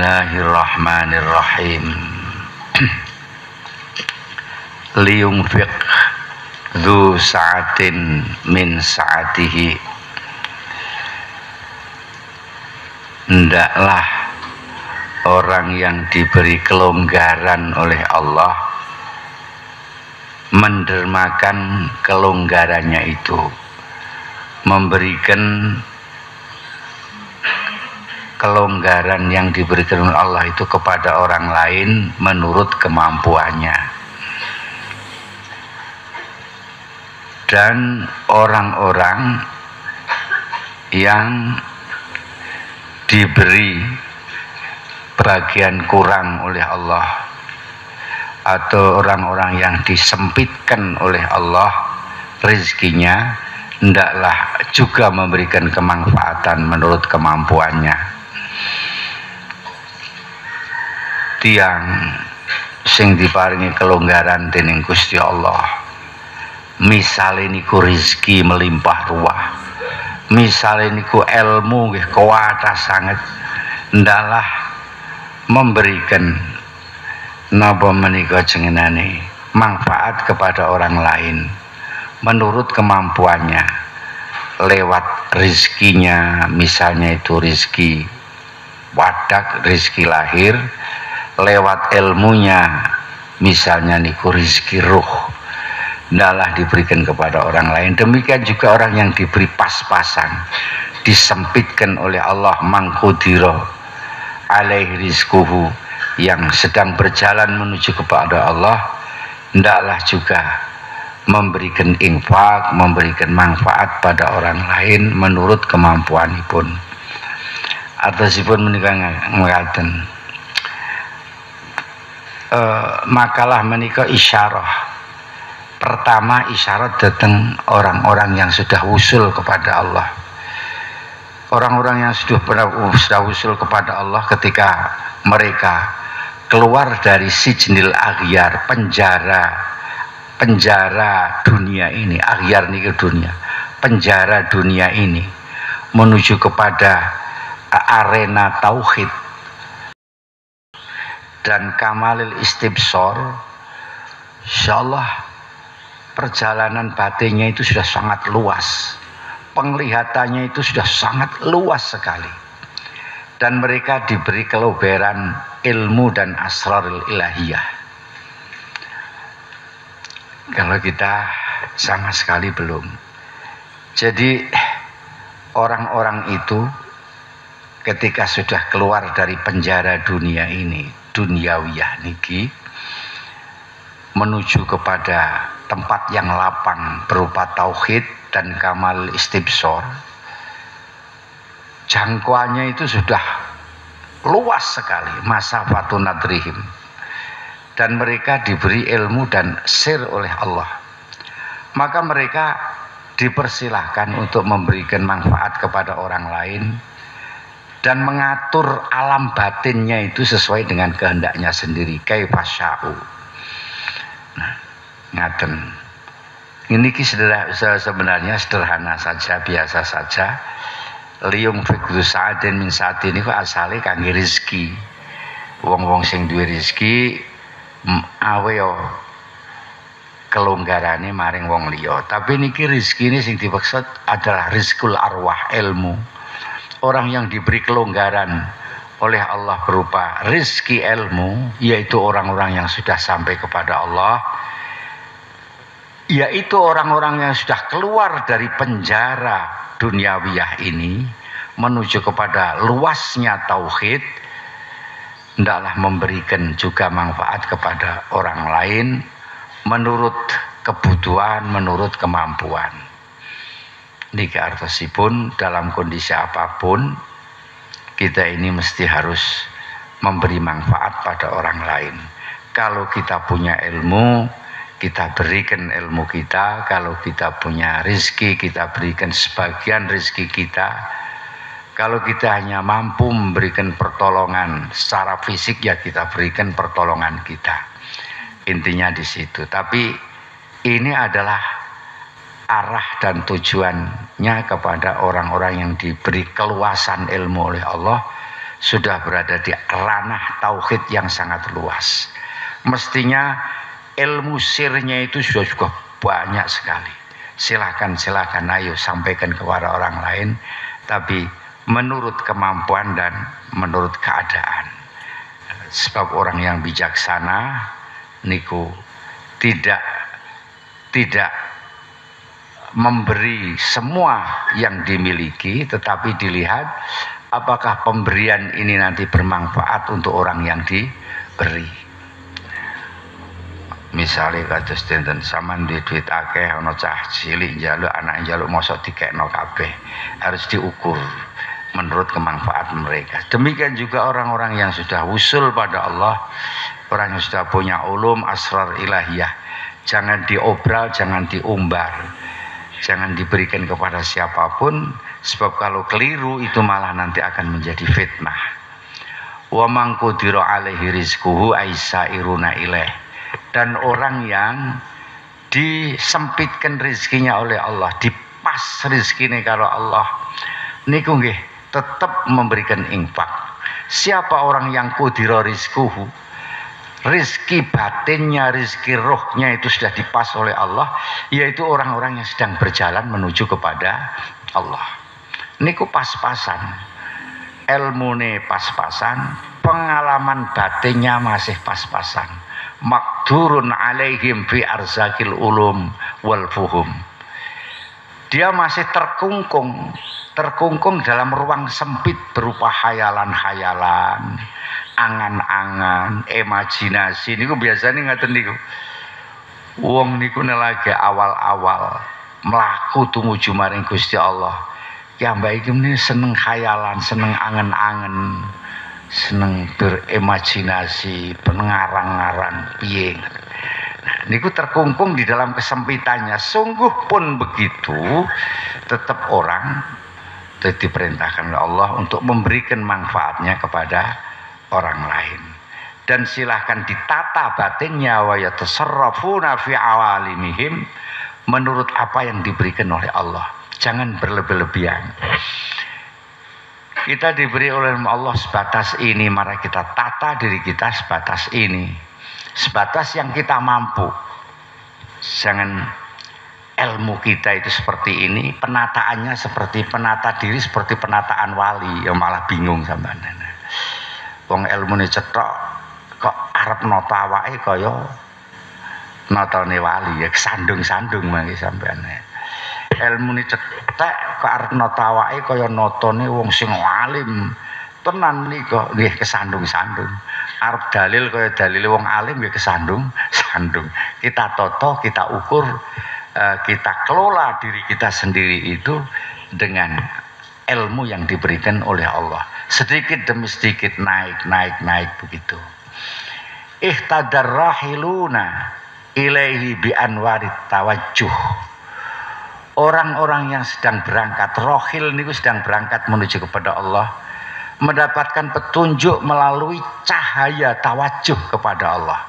Bismillahirrahmanirrahim. Liyunfiq dzu sa'atin min sa'atihi. Hendaklah orang yang diberi kelonggaran oleh Allah mendermakan kelonggarannya itu, memberikan kelonggaran yang diberikan oleh Allah itu kepada orang lain menurut kemampuannya. Dan orang-orang yang diberi bagian kurang oleh Allah, atau orang-orang yang disempitkan oleh Allah rezekinya, hendaklah juga memberikan kemanfaatan menurut kemampuannya. Tiang sing diparingi kelonggaran dening Gusti Allah, misale niku rezeki melimpah ruah, misale niku ilmu nggih kuwatah sanget, hendaklah memberikan napa menika jenenane manfaat kepada orang lain menurut kemampuannya, lewat rezekinya, misalnya itu rezeki wadak, rezeki lahir, lewat ilmunya, misalnya niku rezeki ruh, hendaklah diberikan kepada orang lain. Demikian juga orang yang diberi pas-pasan, disempitkan oleh Allah, mangkudiro alaihi rizquhu, yang sedang berjalan menuju kepada Allah, hendaklah juga memberikan infak, memberikan manfaat pada orang lain menurut kemampuanipun. Atasipun menika ngaten, makalah menika isyarah. Pertama, isyarat datang orang-orang yang sudah usul kepada Allah. Orang-orang yang sudah usul kepada Allah ketika mereka keluar dari sijnil aghyar, penjara dunia ini, aghyar ini ke dunia, penjara dunia ini, menuju kepada arena tauhid dan kamalil istibsor. Insyaallah perjalanan batinnya itu sudah sangat luas, penglihatannya itu sudah sangat luas sekali, dan mereka diberi kelonggaran ilmu dan asrarul ilahiyah. Kalau kita sama sekali belum. Jadi orang-orang itu ketika sudah keluar dari penjara dunia ini, duniawiyah niki, menuju kepada tempat yang lapang berupa tauhid dan kamal istibsor, jangkauannya itu sudah luas sekali, masafatun nadrihim, dan mereka diberi ilmu dan sir oleh Allah. Maka mereka dipersilahkan untuk memberikan manfaat kepada orang lain dan mengatur alam batinnya itu sesuai dengan kehendaknya sendiri, kaifasya'u. Nah, ngaten. Ini sebenarnya sederhana saja, biasa saja. Liyunfiq dzu sa'atin min sa'ati niku asale kangge rezeki. Wong-wong sing duwe rezeki awe yo kelonggarane maring wong liya. Tapi niki rezekine sing dimaksud adalah rizqul arwah, ilmu. Orang yang diberi kelonggaran oleh Allah berupa rezeki ilmu, yaitu orang-orang yang sudah sampai kepada Allah, yaitu orang-orang yang sudah keluar dari penjara duniawiyah ini menuju kepada luasnya tauhid, hendaklah memberikan juga manfaat kepada orang lain menurut kebutuhan, menurut kemampuan. Niki artosipun dalam kondisi apapun kita ini mesti harus memberi manfaat pada orang lain. Kalau kita punya ilmu, kita berikan ilmu kita. Kalau kita punya rezeki, kita berikan sebagian rezeki kita. Kalau kita hanya mampu memberikan pertolongan secara fisik, ya kita berikan pertolongan kita. Intinya di situ. Tapi ini adalah arah dan tujuannya kepada orang-orang yang diberi keluasan ilmu oleh Allah, sudah berada di ranah tauhid yang sangat luas. Mestinya ilmu sirnya itu sudah juga banyak sekali. Silakan ayo sampaikan kepada orang lain, tapi menurut kemampuan dan menurut keadaan. Sebab orang yang bijaksana niku tidak memberi semua yang dimiliki, tetapi dilihat apakah pemberian ini nanti bermanfaat untuk orang yang diberi. Misalnya kados dinten sampean duit akeh ana cah cilik njaluk anak njaluk mosok dikekno kabeh, harus diukur menurut kemanfaat mereka. Demikian juga orang-orang yang sudah usul pada Allah, orang yang sudah punya ulum asrar ilahiyah, jangan diobral, jangan diumbar, jangan diberikan kepada siapapun, sebab kalau keliru itu malah nanti akan menjadi fitnah. Wa man qudira alaihi rizquhu aisairuna ilaih. Dan orang yang disempitkan rezekinya oleh Allah, dipas rezekinya kalau Allah, niku nggih tetap memberikan infak. Siapa orang yang qudira rizquhu, rizki batinnya, rizki rohnya itu sudah dipas oleh Allah, yaitu orang-orang yang sedang berjalan menuju kepada Allah. Niku pas-pasan, ilmune pas-pasan, pengalaman batinnya masih pas-pasan. Makdurun alaihim fi arzakil ulum wal fuhum. Dia masih terkungkung dalam ruang sempit berupa hayalan-hayalan, angan-angan, imajinasi. Niku biasanya ngaten niku. Wong niku lagi awal-awal mlaku tumuju maring Gusti Allah. Ya mbak iki meneh seneng hayalan, seneng angen-angen, seneng berimajinasi, pengarang-arang piye. Nah, niku terkungkung di dalam kesempitannya. Sungguh pun begitu, tetap orang diperintahkan oleh Allah untuk memberikan manfaatnya kepada orang lain. Dan silahkan ditata batinnya, wa yatasarrafuna fi awalimihim, menurut apa yang diberikan oleh Allah. Jangan berlebih-lebihan. Kita diberi oleh Allah sebatas ini, mari kita tata diri kita sebatas ini, sebatas yang kita mampu. Jangan ilmu kita itu seperti ini, penataannya seperti penata diri, seperti penataan wali, yang malah bingung sampean. Wong ilmune cetok kok arep nata awake kaya natane wali, ya kesandung-sandung mangke sampean. Ilmune cetek kok arep nata awake kaya natane wong sing alim tenan nika, nggih kesandung-sandung. Arep dalil kaya dalile wong alim nggih kesandung-sandung. Kita toto, kita ukur, kita kelola diri kita sendiri itu dengan ilmu yang diberikan oleh Allah. Sedikit demi sedikit naik begitu. Ihtadarrahiluna ilaihi bi anwarit tawajjuh. Orang-orang yang sedang berangkat, rohil niku sedang berangkat menuju kepada Allah, mendapatkan petunjuk melalui cahaya tawajuh kepada Allah.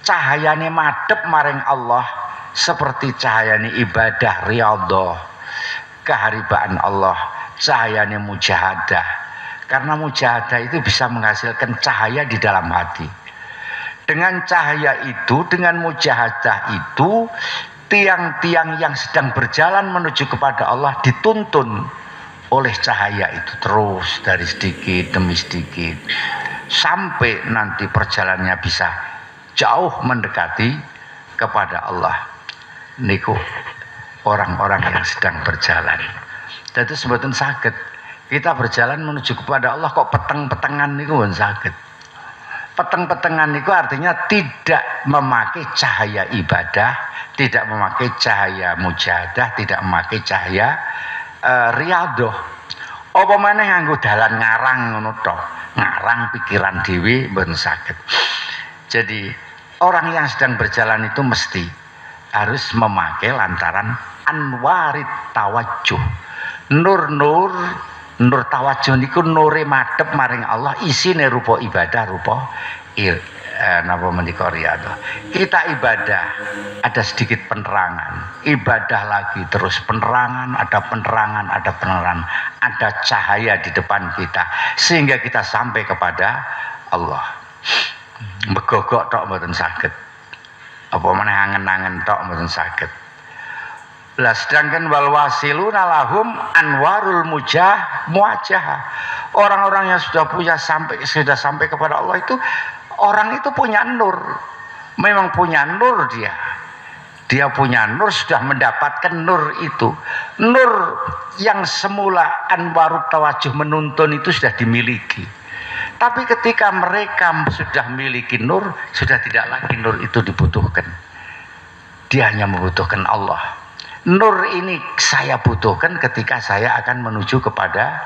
Cahayane madhep maring Allah seperti cahayane ibadah riyadhah, keharibaan Allah, cahayane mujahadah. Karena mujahadah itu bisa menghasilkan cahaya di dalam hati. Dengan cahaya itu, dengan mujahadah itu, tiang-tiang yang sedang berjalan menuju kepada Allah dituntun oleh cahaya itu terus dari sedikit demi sedikit sampai nanti perjalanannya bisa jauh mendekati kepada Allah. Niku orang-orang yang sedang berjalan. Dan itu sebetulnya sakit. Kita berjalan menuju kepada Allah kok peteng-petengan niku pun sakit. Peteng-petengan niku artinya tidak memakai cahaya ibadah, tidak memakai cahaya mujahadah, tidak memakai cahaya riyadhah. Apa maneh nganggo dalan ngarang ngono tok. Ngarang pikiran dhewe mboten saged. Jadi orang yang sedang berjalan itu mesti harus memakai lantaran anwarit tawajjuh. Nur tawajuh niku nure madhep maring Allah, isine rupa ibadah, rupa napa menika riyadhah. Kita ibadah ada sedikit penerangan, ibadah lagi terus penerangan, ada penerangan, ada penerangan, ada cahaya di depan kita sehingga kita sampai kepada Allah. Begogok tok mboten saged. Apa meneh angen-angen tok mboten saged. Lah sedangkan wal wasiluna lahum anwarul muwajah. Orang-orang yang sudah sudah sampai kepada Allah itu, orang itu punya nur. Memang punya nur dia. Dia punya nur, sudah mendapatkan nur itu. Nur yang semula anwarut tawajuh menuntun itu sudah dimiliki. Tapi ketika mereka sudah memiliki nur, sudah tidak lagi nur itu dibutuhkan. Dia hanya membutuhkan Allah. Nur ini saya butuhkan ketika saya akan menuju kepada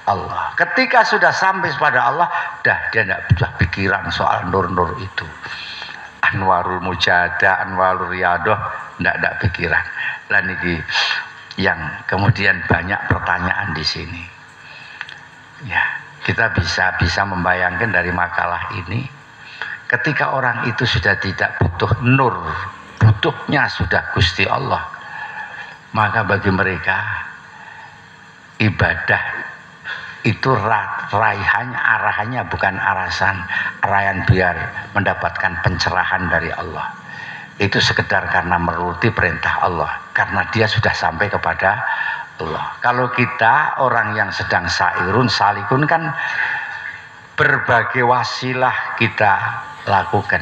Allah. Ketika sudah sampai kepada Allah, dia tidak sudah pikiran soal nur-nur itu. Anwarul mujadah, anwarul riyadhah, tidak pikiran. Dan ini yang kemudian banyak pertanyaan di sini. Ya, kita bisa membayangkan dari makalah ini, ketika orang itu sudah tidak butuh nur, butuhnya sudah Gusti Allah, maka bagi mereka ibadah itu raihannya, arahannya bukan arahan biar mendapatkan pencerahan dari Allah. Itu sekedar karena menuruti perintah Allah, karena dia sudah sampai kepada Allah. Kalau kita orang yang sedang salikun kan berbagai wasilah kita lakukan,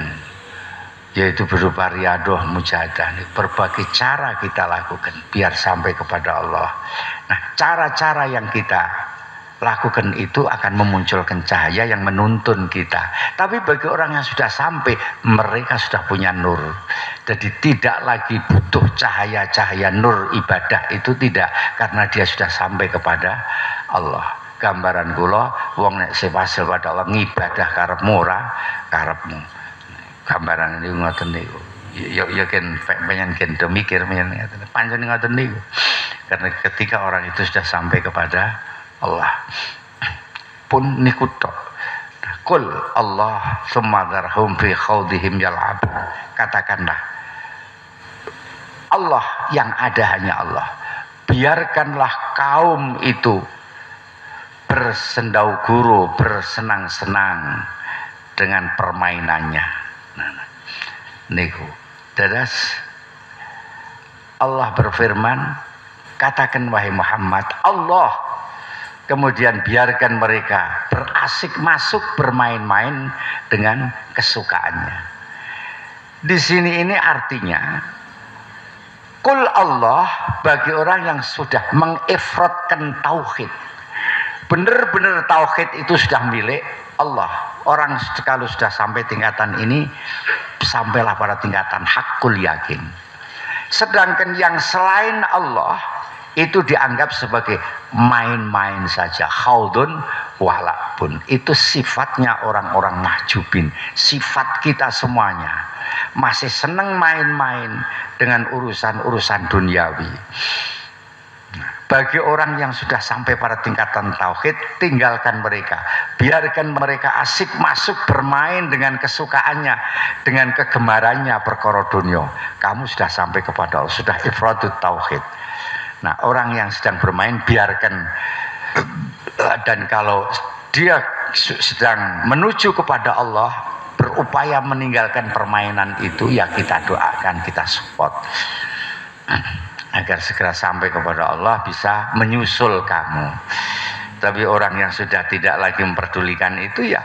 yaitu berupa riyadhah mujahadah, berbagai cara kita lakukan biar sampai kepada Allah. Nah, cara-cara yang kita lakukan itu akan memunculkan cahaya yang menuntun kita. Tapi bagi orang yang sudah sampai, mereka sudah punya nur. Jadi tidak lagi butuh cahaya-cahaya nur ibadah itu, tidak, karena dia sudah sampai kepada Allah. Gambaran kula wong nek sewasil pada Allah ngibadah karepmu ora karepmu. Gambaran ini ngoten niku. Ya kan pengen do mikir pancen ngoten niku. Karena ketika orang itu sudah sampai kepada Allah pun niku tok. Qul Allah tsumma dzarhum fi khawdihim yal'ab. Katakanlah Allah yang ada hanya Allah. Biarkanlah kaum itu bersendau guru, bersenang-senang dengan permainannya. Nah, niku dadas Allah berfirman, katakan wahai Muhammad, Allah, kemudian biarkan mereka berasik masuk bermain-main dengan kesukaannya. Di sini ini artinya Qul Allah bagi orang yang sudah mengifratkan tauhid. Benar-benar tauhid itu sudah milik Allah. Orang kalau sudah sampai tingkatan ini, sampailah pada tingkatan hakul yakin. Sedangkan yang selain Allah itu dianggap sebagai main-main saja. Khaudun walabun. Itu sifatnya orang-orang mahjubin. Sifat kita semuanya. Masih senang main-main dengan urusan-urusan duniawi. Bagi orang yang sudah sampai pada tingkatan tauhid, tinggalkan mereka. Biarkan mereka asik masuk bermain dengan kesukaannya, dengan kegemarannya perkara dunia. Kamu sudah sampai kepada Allah, sudah ifradut tauhid. Nah, orang yang sedang bermain biarkan, dan kalau dia sedang menuju kepada Allah, berupaya meninggalkan permainan itu, ya kita doakan, kita support agar segera sampai kepada Allah, bisa menyusul kamu. Tapi orang yang sudah tidak lagi memperdulikan itu, ya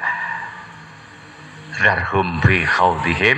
darhum fi khawdihim